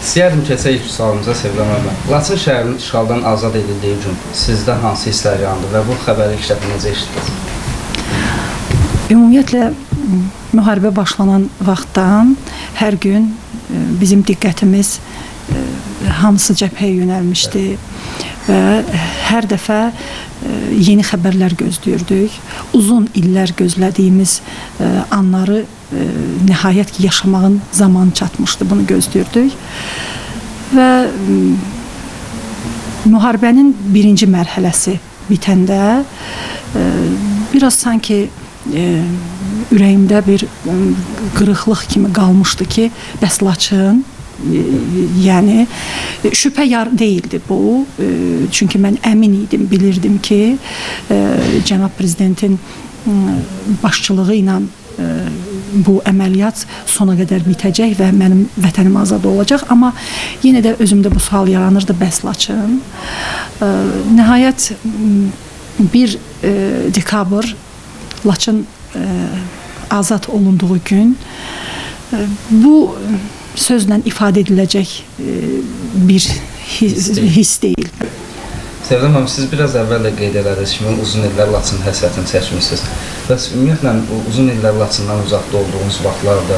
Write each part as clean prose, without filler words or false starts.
İstəyərdim keçək ilk sualımıza Sevda müəllimə. Laçın şəhərinin işğaldan azad edildiyi gün sizdə hansı hisslər yandı və bu xəbəri ilk dəfə necə eşitdiniz? Ümumiyyətlə, müharibə başlanan vaxtdan hər gün bizim diqqətimiz hamısı cəbhəyə yönəlmişdi və hər dəfə yeni xəbərlər gözləyirdik. Uzun illər gözlədiyimiz anları nəhayət ki, yaşamağın zamanı çatmışdı, bunu gözləyirdik. Və müharibənin birinci mərhələsi bitəndə biraz sanki ürəyimdə bir qırıqlıq kimi qalmışdı ki, bəs Laçın, yəni şübhə deyildi bu, çünki mən əmin idim, bilirdim ki, cənab prezidentin başçılığı ilə bu əməliyyat sona qədər bitəcək və mənim vətənim azad olacaq, amma yenə də özümdə bu sual yaranırdı, bəs Laçın. Nəhayət 1 dekabr Laçın azad olunduğu gün bu sözlə ifadə ediləcək bir his deyil. Sevda müəllim, siz biraz əvvəl də qeyd elədiniz ki, uzun illər Laçın həsrətini çəkmişsiniz. Bəs ümumiyyətlə uzun illər Laçından uzaqda olduğunuz vaxtlarda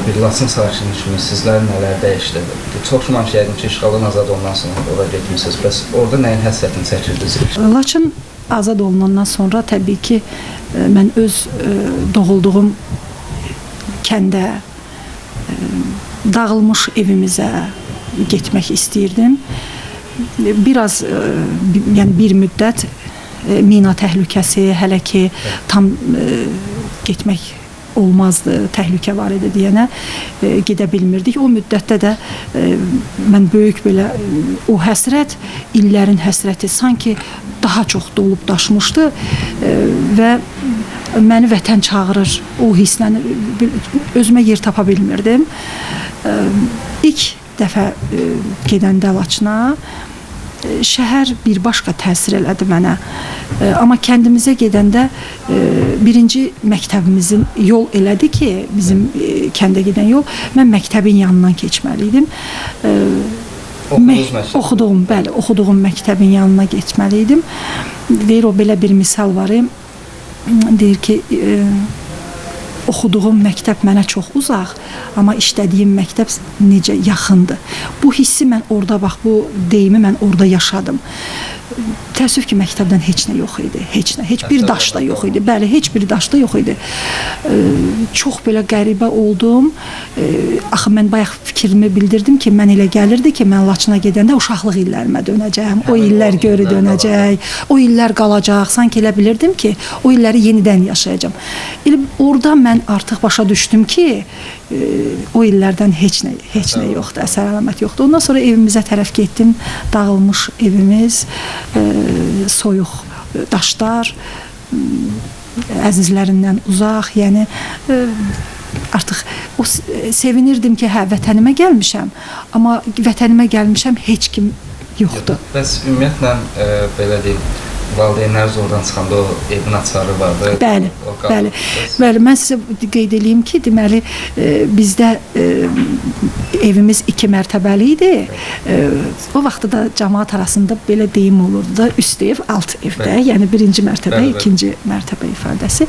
bir Laçın sakini kimi sizlər nələr dəyişdi? Çox güman ki, yəqin ki, işğaldan azad olunan sonra ora getmişsiniz. Bəs orada nəyin həsrətini çəkirdiniz? Laçın azad olunandan sonra təbii ki, mən öz doğulduğum kəndə, dağılmış evimizə getmək istəyirdim. Biraz, yəni bir müddət mina təhlükəsi, hələ ki tam getmək olmazdı, təhlükə var idi deyənə gedə bilmirdik. O müddətdə də mən böyük belə o həsrət, illərin həsrəti sanki daha çox dolub daşmışdı və məni vətən çağırır, o hisslə özümə yer tapa bilmirdim. İlk dəfə gedəndə Laçına şəhər bir başqa təsir elədi mənə. Amma kəndimizə gedəndə birinci məktəbimizin yol elədi ki, bizim kəndə gedən yol, mən məktəbin yanından keçməli idim. Oxuduğum məktəbin yanına geçməli idim. Deyir, o belə bir misal var. Deyir ki, oxuduğum məktəb mənə çox uzaq, amma işlədiyim məktəb necə yaxındır. Bu hissi mən orada, bax, bu deyimi mən orada yaşadım. Təəssüf ki, məktəbdən heç nə yox idi, heç nə, heç bir daş da yox idi. Bəli, heç bir daş da yox idi. Çox belə qəribə oldum. Axı, mən bayaq fikrimi bildirdim ki, mən elə gəlirdi ki, mən Laçına gedəndə uşaqlıq illərimə dönəcəm, o illər geri dönəcək, o illər qalacaq. Sanki elə bilirdim ki, o illəri yenidən yaşayacağım. Elə orada mən artıq başa düşdüm ki, o illərdən heç nə yoxdur, əsər əlamət yoxdur. Ondan sonra evimizə tərəf getdim, dağılmış evimiz, soyuq daşlar, əzizlərindən uzaq, yəni artıq sevinirdim ki, hə, vətənimə gəlmişəm, amma vətənimə gəlmişəm, heç kim yoxdur. Bəs ümumiyyətlə, belə deyim, valideynləriniz oradan çıxanda o evin açarı vardı. Bəli, mən sizə qeyd edeyim ki, deməli, bizdə evimiz 2 mərtəbəli idi. O vaxtda da cəmaat arasında belə deyim olurdu da, üst ev, alt evdə, yəni birinci mərtəbə, ikinci mərtəbə ifadəsi.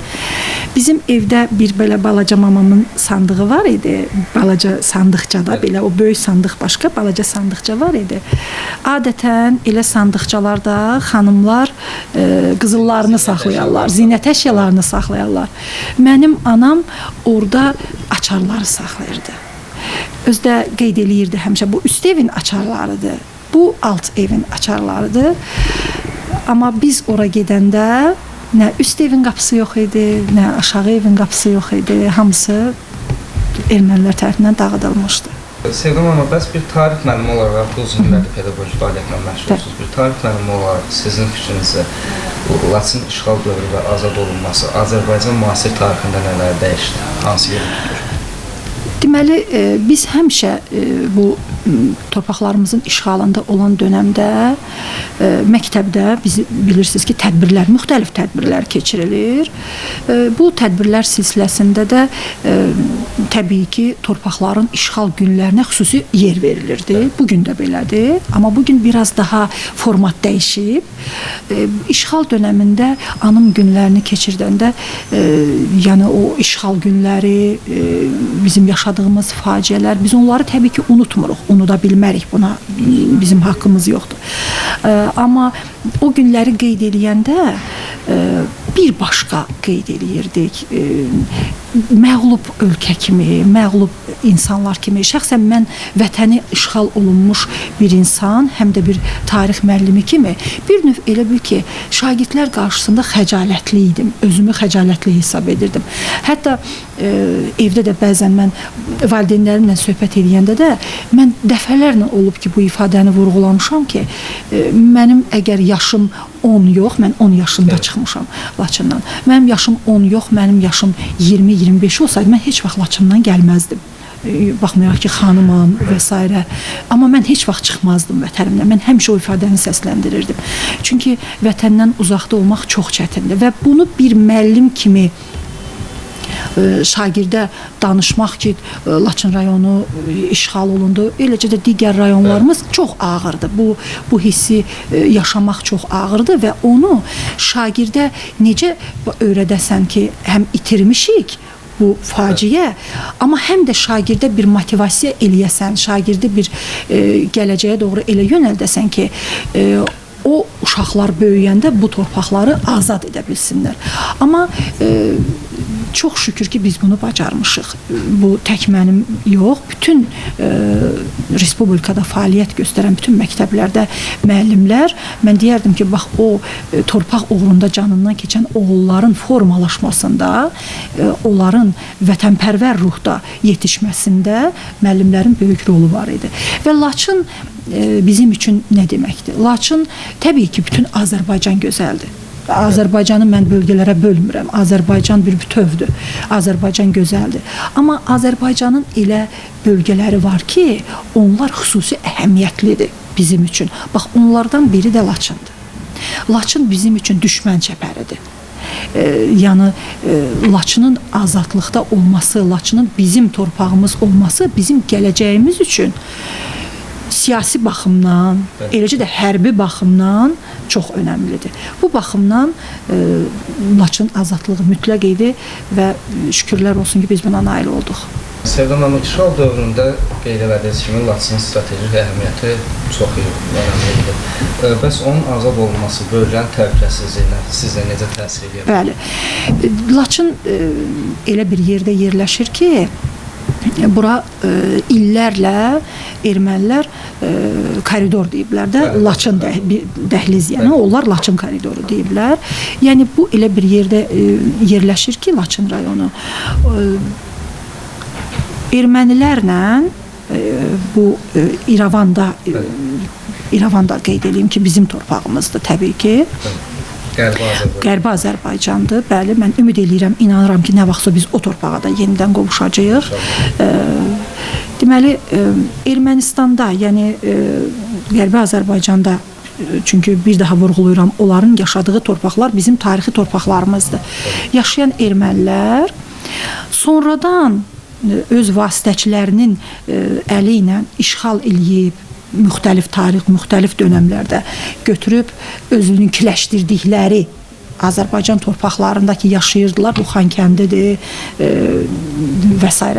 Bizim evdə bir belə balaca mamamın sandığı var idi, balaca sandıqcada, belə o böyük sandıq başqa, balaca sandıqca var idi. Adətən elə sandıqcalarda xanımlar qızıllarını saxlayarlar, zinət əşyalarını saxlayarlar. Mənim anam orada açarları saxlayırdı. Özdə qeyd eləyirdi həmişə, bu üst evin açarlarıdır, bu alt evin açarlarıdır. Amma biz ora gedəndə nə üst evin qapısı yox idi, nə aşağı evin qapısı yox idi, hamısı ermənilər tərəfindən dağıdılmışdı. Sevda müəllimə, bəs bir tarix müəllimi olaraq uzun illərdir pedaqoji fəaliyyətlə məşğulsunuz. Bir tarix müəllimi olaraq sizin fikrinizdə Laçın işğal dövrü və azad olunması Azərbaycan müasir tarixində nələr dəyişdi? Hansı yeri tutur? Deməli, biz həmişə bu torpaqlarımızın işğalında olan dönəmdə məktəbdə biz bilirsiniz ki, müxtəlif tədbirlər keçirilir. Bu tədbirlər silsiləsində də təbii ki, torpaqların işğal günlərinə xüsusi yer verilirdi. Bugün də belədir. Amma bugün biraz daha format dəyişib. İşğal dönəmində anım günlərini keçirdəndə yəni o işğal günləri, bizim yaşadığımız faciələr, biz onları təbii ki, unutmuruq, unuda bilmərik, buna bizim haqqımız yoxdur. Amma o günləri qeyd edəndə bir başqa qeyd edirdik. Məğlub ölkə kimi, məğlub insanlar kimi, şəxsən mən vətəni işğal olunmuş bir insan, həm də bir tarix müəllimi kimi bir növ elə bil ki, şagirdlər qarşısında xəcalətli idim, özümü xəcalətli hesab edirdim. Hətta evdə də bəzən mən valideynlərimlə söhbət edəndə də mən dəfələrlə olub ki, bu ifadəni vurğulamışam ki, mənim əgər yaşım 10 yox, mən 10 yaşında çıxmışam Laçından. Mənim yaşım 10 yox, mənim yaşım 20-25 olsaydı, mən heç vaxt Laçından gəlməzdim. Baxmayaraq ki, xanımam və s. Amma mən heç vaxt çıxmazdım vətənimdən. Mən həmişə o ifadəni səsləndirirdim. Çünki vətəndən uzaqda olmaq çox çətindir və bunu bir müəllim kimi şagirdə danışmaq ki, Laçın rayonu işğal olundu, eləcə də digər rayonlarımız çox ağırdır. Bu hissi yaşamaq çox ağırdır və onu şagirdə necə öyrədəsən ki, həm itirmişik bu faciə, amma həm də şagirdə bir motivasiya eləyəsən, şagirdi bir gələcəyə doğru elə yönəldəsən ki, o uşaqlar böyüyəndə bu torpaqları azad edə bilsinlər. Amma çox şükür ki, biz bunu bacarmışıq. Bu tək mənim yox, bütün respublikada fəaliyyət göstərən bütün məktəblərdə müəllimlər, mən deyərdim ki, bax o torpaq uğrunda canından keçən oğulların formalaşmasında, onların vətənpərvər ruhda yetişməsində müəllimlərin böyük rolu var idi. Və Laçın bizim üçün nə deməkdir? Laçın təbii ki, bütün Azərbaycan gözəldir. Azərbaycanı mən bölgələrə bölmürəm. Azərbaycan bir bütövdür. Azərbaycan gözəldir. Amma Azərbaycanın elə bölgələri var ki, onlar xüsusi əhəmiyyətlidir bizim üçün. Bax, onlardan biri də Laçındır. Laçın bizim üçün düşmən çəpəridir. Yəni, Laçının azadlıqda olması, Laçının bizim torpağımız olması bizim gələcəyimiz üçün siyasi baxımdan, eləcə də hərbi baxımdan çox önəmlidir. Bu baxımdan Laçın azadlığı mütləq idi və şükürlər olsun ki, biz buna nail olduq. Sevdam hanım, işğal dövründə qeyd elədiyiniz kimi Laçının strateji əhəmiyyəti çox önəmlidir. Bəs onun azad olması bölgənin təhlükəsizliyinə sizə necə təsir edir? Bəli. Laçın elə bir yerdə yerləşir ki, bura illərlə ermənilər koridor deyiblər də, Laçın dəhliz, yəni onlar Laçın koridoru deyiblər. Yəni bu elə bir yerdə yerləşir ki, Laçın rayonu ermənilərlə bu İrəvanda qeyd edeyim ki, bizim torpağımızdır təbii ki. Qərbi Azərbaycandır. Bəli, mən ümid edirəm, inanıram ki, nə vaxtsa biz o torpağa da yenidən qovuşacağıq. Deməli, Ermənistanda, yəni Qərbi Azərbaycanda, çünki bir daha vurğuluyuram, onların yaşadığı torpaqlar bizim tarixi torpaqlarımızdır. Yaşayan ermənilər sonradan öz vasitəçilərinin əli ilə işğal eləyib, müxtəlif tarix, müxtəlif dönəmlərdə götürüb özününkiləşdirdikləri Azərbaycan torpaqlarındakı yaşayırdılar, bu Xankəndidir və s.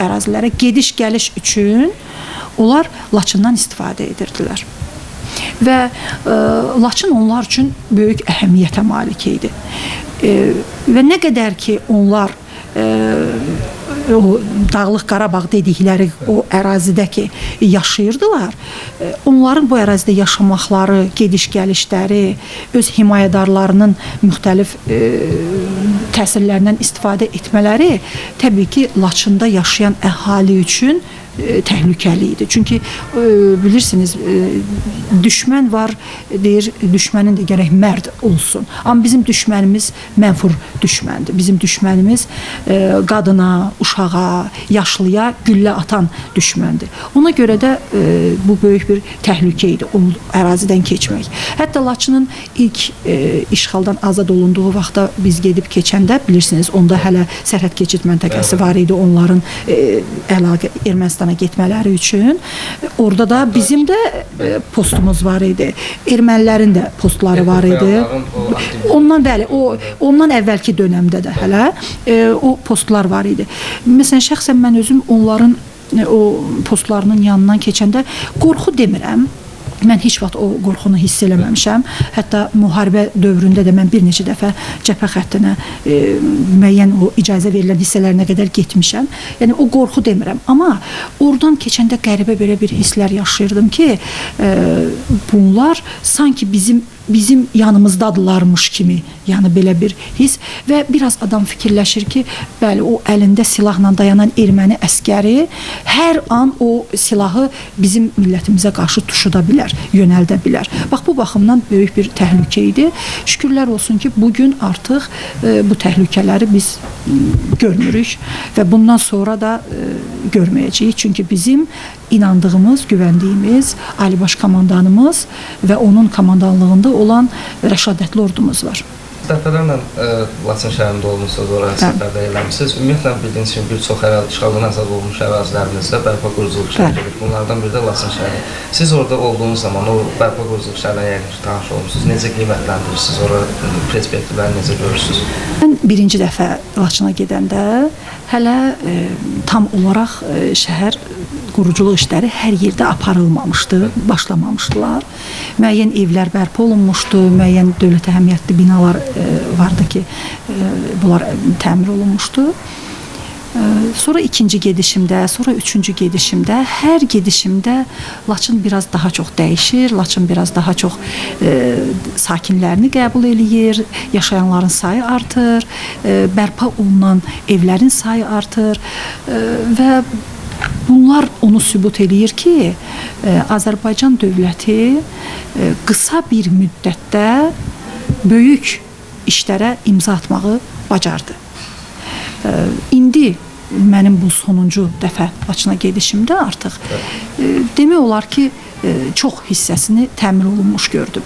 ərazilərə gediş-gəliş üçün onlar Laçından istifadə edirdilər. Və Laçın onlar üçün böyük əhəmiyyətə malik idi. Və nə qədər ki, onlar o Dağlıq Qarabağ dedikləri o ərazidə ki, yaşayırdılar, onların bu ərazidə yaşamaqları, gediş-gəlişləri, öz himayədarlarının müxtəlif təsirlərindən istifadə etmələri təbii ki, Laçında yaşayan əhali üçün təhlükəli idi. Çünki bilirsiniz, düşmən var, deyir, düşmənin də gərək mərd olsun. Amma bizim düşmənimiz mənfur düşməndir. Bizim düşmənimiz qadına, uşağa, yaşlıya güllə atan düşməndir. Ona görə də bu böyük bir təhlükə idi o ərazidən keçmək. Hətta Laçının ilk işğaldan azad olunduğu vaxtda biz gedib keçəndə, bilirsiniz, onda hələ sərhəd keçid məntəqəsi var idi onların əlaqə Ermənistana getmələri üçün. Orada da bizim də postumuz var idi. Ermənilərin də postları var idi. Ondan bəli, ondan əvvəlki dönəmdə də hələ o postlar var idi. Məsələn, şəxsən mən özüm onların o postlarının yanından keçəndə qorxu demirəm. Mən heç vaxt o qorxunu hiss eləməmişəm. Hətta müharibə dövründə də mən bir neçə dəfə cəbhə xəttinə müəyyən o icazə verilən hissələrinə qədər getmişəm. Yəni o qorxu demirəm. Amma oradan keçəndə qəribə belə bir hisslər yaşayırdım ki, bunlar sanki bizim yanımızdadılarmış kimi, yəni belə bir his və biraz adam fikirləşir ki, bəli, o əlində silahla dayanan erməni əskəri hər an o silahı bizim millətimizə qarşı tuşuda bilər, yönəldə bilər. Bax, bu baxımdan böyük bir təhlükə idi. Şükürlər olsun ki, bugün artıq bu təhlükələri biz görmürük və bundan sonra da görməyəcəyik. Çünki bizim inandığımız, güvəndiyimiz Ali Baş Komandanımız və onun komandanlığında olan rəşadətli ordumuz var. Dəfələrlə Laçın şəhərində olmuşsunuz, oraya səfərdə eləmişsiniz. Ümumiyyətlə bildiyiniz kimi bir çox işğaldan azad olmuş ərazilərimizdə bərpa quruculuq işləri gedir. Bunlardan biri də Laçın şəhəri. Siz orada olduğunuz zaman o bərpa quruculuq işlərlə yəqin ki, tanış olmuşsunuz. Necə qiymətləndirirsiniz, orada perspektivləri necə görürsünüz? Mən birinci dəfə Laçına gedəndə hələ tam olaraq şəhər quruculuq işləri hər yerdə aparılmamışdı, başlamamışdılar. Müəyyən evlər bərpa olunmuşdu, müəyyən dövlət əhəmiyyətli binalar vardı ki, bunlar təmir olunmuşdu. Sonra ikinci gedişimdə, sonra üçüncü gedişimdə, hər gedişimdə Laçın biraz daha çox dəyişir, Laçın biraz daha çox sakinlərini qəbul eləyir, yaşayanların sayı artır, bərpa olunan evlərin sayı artır və bunlar onu sübut eləyir ki, Azərbaycan dövləti qısa bir müddətdə böyük işlərə imza atmağı bacardı. İndi mənim bu sonuncu dəfə Laçına gedişimdə artıq demək olar ki, çox hissəsini təmin olunmuş gördüm.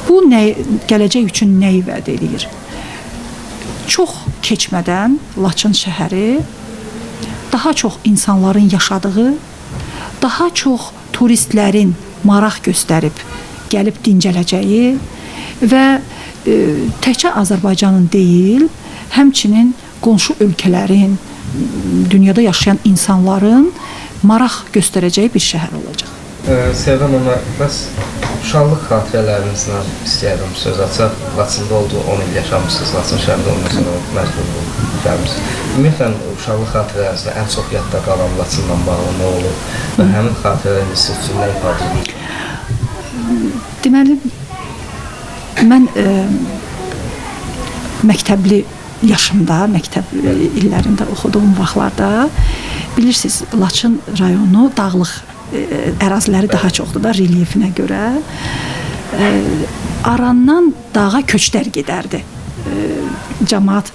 Bu gələcək üçün nəyi vəd eləyir? Çox keçmədən Laçın şəhəri daha çox insanların yaşadığı, daha çox turistlərin maraq göstərib, gəlib dincələcəyi və təkcə Azərbaycanın deyil, həmçinin qonşu ölkələrin, dünyada yaşayan insanların maraq göstərəcəyi bir şəhər olacaq. Sevdan Hanım, bəs uşaqlıq xatirələrinizlə istəyərdim söz açaq. Laçında oldu, 10 il yaşamışsınız, Laçın şəhərində ondan sonra məcbur gəlmişsiniz. Ümumiyyətlə, uşaqlıq xatirələrinizdə ən çox yadda qalan Laçınla bağlı nə olur və həmin xatirələriniz siz üçün nə ifadə edir? Deməli, mən məktəbli yaşımda, məktəb illərində oxuduğum vaxtlarda bilirsiniz, Laçın rayonu dağlıq əraziləri daha çoxdur da relyefinə görə. Arandan dağa köçlər gedərdi. Cəmaət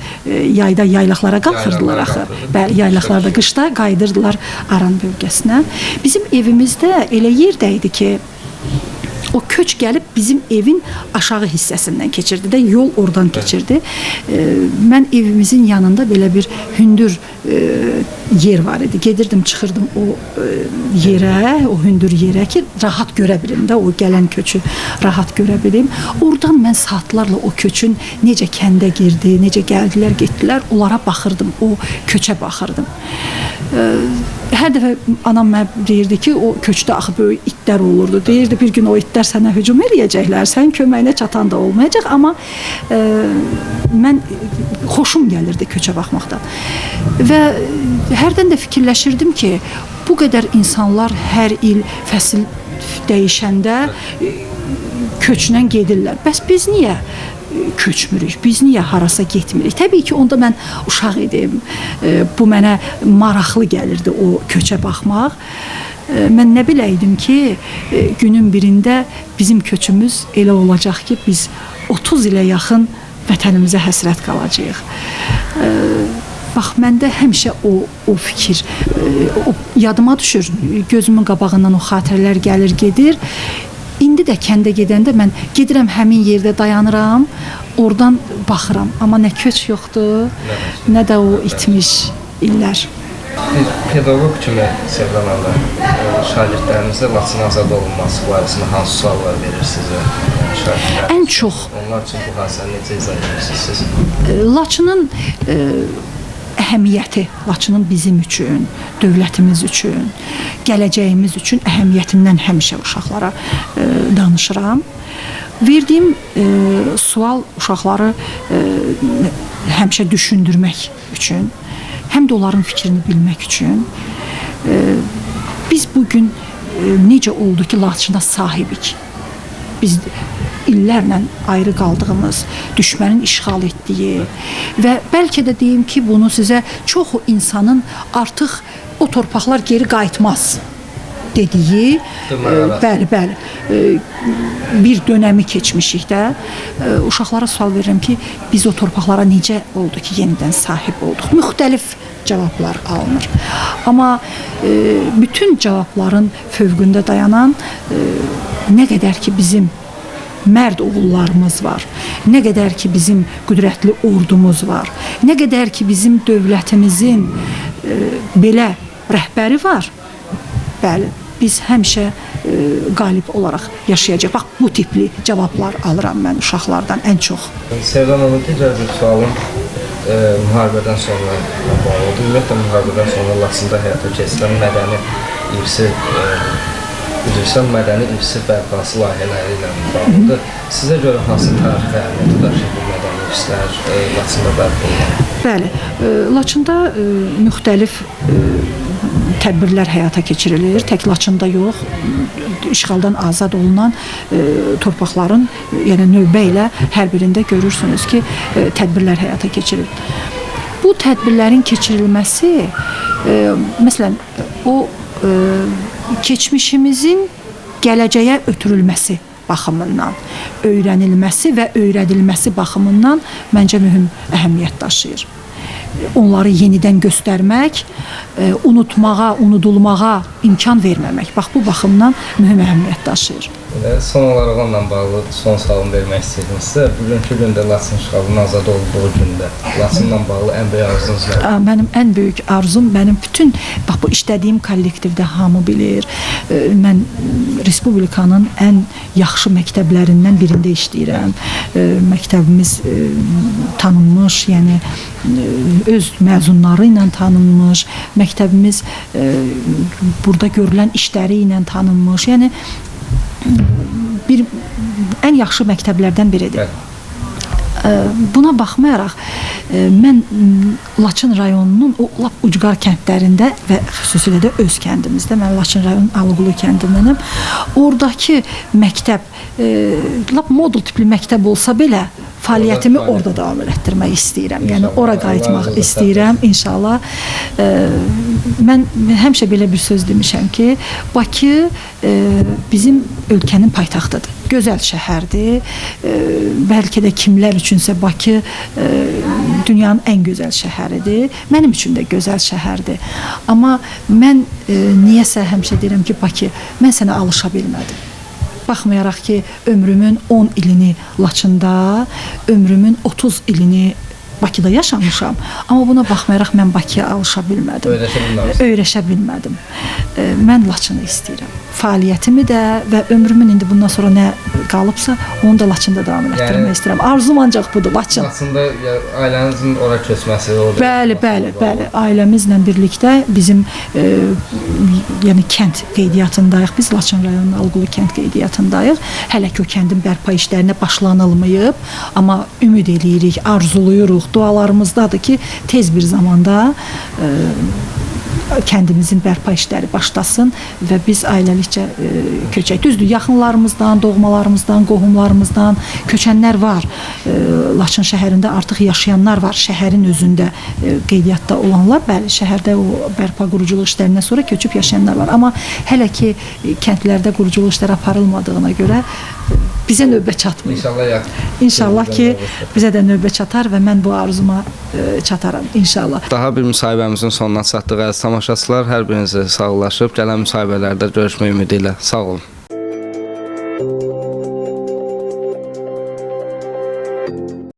yayda yaylaqlara qalxırdılar axı. Bəli, yaylaqlarda qışda qayıdırdılar Aran bölgəsinə. Bizim evimizdə elə yerdə idi ki, o köç gəlib bizim evin aşağı hissəsindən keçirdi də, yol oradan keçirdi. Mən evimizin yanında belə bir hündür yer var idi. Gedirdim, çıxırdım o yerə, o hündür yerə ki, rahat görə bilim də, o gələn köçü rahat görə bilim. Oradan mən saatlarla o köçün necə kəndə girdi, necə gəldilər, getdilər, onlara baxırdım, o köçə baxırdım. Hər dəfə anam mənə deyirdi ki, o köçdə axı böyük itlər olurdu. Deyirdi, bir gün o itlər sənə hücum eləyəcəklər, sənin köməyinə çatan da olmayacaq, amma mən xoşum gəlirdi köçə baxmaqdan. Və hərdən də fikirləşirdim ki, bu qədər insanlar hər il fəsil dəyişəndə köçlə gedirlər. Bəs biz niyə köçmürük? Biz niyə harasa getmirik? Təbii ki, onda mən uşaq idim. Bu mənə maraqlı gəlirdi o köçə baxmaq. Mən nə biləydim ki, günün birində bizim köçümüz elə olacaq ki, biz 30 ilə yaxın vətənimizə həsrət qalacağıq. Bax, məndə həmişə o fikir yadıma düşür, gözümün qabağından o xatirələr gəlir, gedir. İndi də kəndə gedəndə mən gedirəm həmin yerdə dayanıram, oradan baxıram. Amma nə köç yoxdur, nə də o itmiş illər. Bir pedaqoq kimi Sevran Hanım, şagirdlərinizə Laçın azad olunması barəsində hansı suallar verir sizə? Ən çox. Onlar üçün bu hadisəni necə izah edirsiniz siz? Laçının əhəmiyyəti, Laçının bizim üçün, dövlətimiz üçün, gələcəyimiz üçün əhəmiyyətindən həmişə uşaqlara danışıram. Verdiyim sual uşaqları həmişə düşündürmək üçün, həm də onların fikrini bilmək üçün. Biz bugün necə oldu ki, Laçına sahibik? Biz illərlə ayrı qaldığımız, düşmənin işğal etdiyi və bəlkə də deyim ki, bunu sizə çoxu insanın artıq o torpaqlar geri qayıtmaz dediyi, bəli, bir dönəmi keçmişik də. Uşaqlara sual verirəm ki, biz o torpaqlara necə oldu ki, yenidən sahib olduq? Müxtəlif cavablar alınır. Amma bütün cavabların fövqündə dayanan nə qədər ki, bizim mərd oğullarımız var, nə qədər ki, bizim qüdrətli ordumuz var, nə qədər ki, bizim dövlətimizin belə rəhbəri var, bəli, biz həmişə qalib olaraq yaşayacaq. Bax, bu tipli cavablar alıram mən uşaqlardan ən çox. Sevran Hanım, digər bir sualım müharibədən sonra bağlıdır. Ümumiyyətlə, müharibədən sonra Laçında həyata keçirilən mədəni irsi mədəni irsi bərpası layihələri ilə bağlıdır. Sizə görə hansı tarixi əhəmiyyəti daşıyır bu mədəni irslər Laçında bərpa olunur? Bəli, Laçında müxtəlif tədbirlər həyata keçirilir. Tək Laçında yox, işğaldan azad olunan torpaqların, yəni növbə ilə hər birində görürsünüz ki, tədbirlər həyata keçirilir. Bu tədbirlərin keçirilməsi, məsələn, o keçmişimizin gələcəyə ötürülməsi baxımından, öyrənilməsi və öyrədilməsi baxımından məncə mühüm əhəmiyyət daşıyır. Onları yenidən göstərmək, unutmağa, unudulmağa imkan verməmək. Bax, bu baxımdan mühüm əhəmiyyət daşıyır. Son olaraq onunla bağlı son sualımı vermək istəyirdim sizə. Bugünkü gündə Laçın işğalının azad olduğu gündə Laçınla bağlı ən böyük arzunuz nədir? Mənim ən böyük arzum, mənim bütün, bax, bu işlədiyim kollektivdə hamı bilir. Mən Respublikanın ən yaxşı məktəblərindən birində işləyirəm. Məktəbimiz tanınmış, yəni öz məzunları ilə tanınmış, məktəbimiz burada görülən işləri ilə tanınmış, yəni ən yaxşı məktəblərdən biridir. Buna baxmayaraq, mən Laçın rayonunun o lap ucqar kəndlərində və xüsusilə də öz kəndimizdə, mən Laçın rayonunun Alıqulu kəndindənəm, oradakı məktəb, lap modul tipli məktəb olsa belə, fəaliyyətimi orada davam elətdirmək istəyirəm. Yəni, ora qayıtmaq istəyirəm, inşallah. Mən həmişə belə bir söz demişəm ki, Bakı bizim ölkənin paytaxtıdır. Gözəl şəhərdir. Bəlkə də kimlər üçünsə Bakı dünyanın ən gözəl şəhəridir. Mənim üçün də gözəl şəhərdir. Amma mən niyəsə həmişə deyirəm ki, Bakı, mən sənə alışa bilmədim. Baxmayaraq ki, ömrümün 10 ilini Laçında, ömrümün 30 ilini Bakıda yaşamışam. Amma buna baxmayaraq mən Bakıya alışa bilmədim. Öyrəşə bilmədim. Mən Laçını istəyirəm. Fəaliyyətimi də və ömrümün indi bundan sonra nə qalıbsa, onu da Laçında davam etdirmək istəyirəm. Arzum ancaq budur, Laçın. Laçında ailənizin ora köçməsi oldu. Bəli. Ailəmizlə birlikdə bizim yəni kənd qeydiyyatındayıq. Biz Laçın rayonunun Alıqulu kənd qeydiyyatındayıq. Hələ ki o kəndin bərpa işlərinə başlanılmayıb, amma ümid eləyirik, arzuluyuruq, dualarımızdadır ki, tez bir zamanda kəndimizin bərpa işləri başlasın və biz ailəlikcə köçək. Düzdür, yaxınlarımızdan, doğmalarımızdan, qohumlarımızdan köçənlər var. Laçın şəhərində artıq yaşayanlar var. Şəhərin özündə qeydiyyatda olanlar, bəli, şəhərdə o bərpa quruculuq işlərindən sonra köçüb yaşayanlar var. Amma hələ ki kəndlərdə quruculuq işləri aparılmadığına görə bizə növbə çatmır. İnşallah ki bizə də növbə çatar və mən bu arzuma çataram inşallah. Daha bir müsahibəmizin sonuna çatdıq əziz tamaşaçılar. Hər birinizə sağollaşıb gələn müsahibələrdə görüşmək ümidi ilə. Sağ olun.